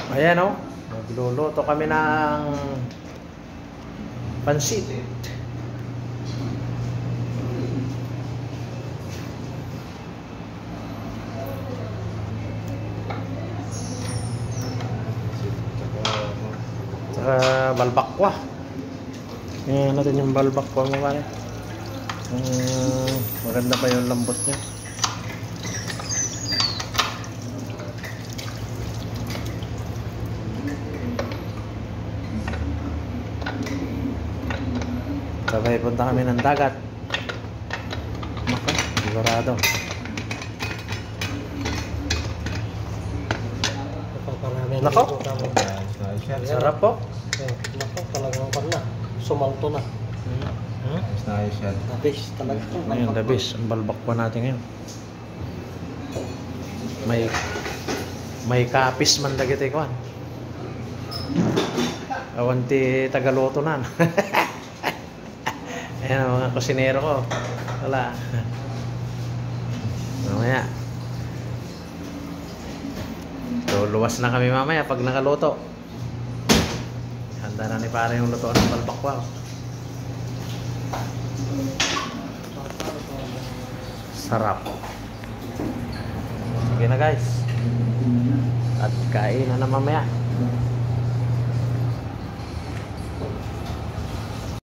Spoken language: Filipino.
Ayan o, magluluto kami ng pansit. Saka balbakwa. Ayan natin yung balbakwa mo pare. Maganda pa yung lambot niya. Sabay punta kami ng dagat. Nako, sigurado. Nako, sarap po. Nako, talagang pala. Sumalto na. Nice yan. Nabis talaga. Ngayon, labis. Ang balbakwa natin ngayon. May kapis man dagiti ko. Awanti tagaluto na. Ayan ang mga kusinero ko. Wala. Mamaya. So, luwas na kami mamaya pag nakaluto. Handa na ni pare yung luto ng balbakwa. Sarap. Sige na guys. At kain na mamaya.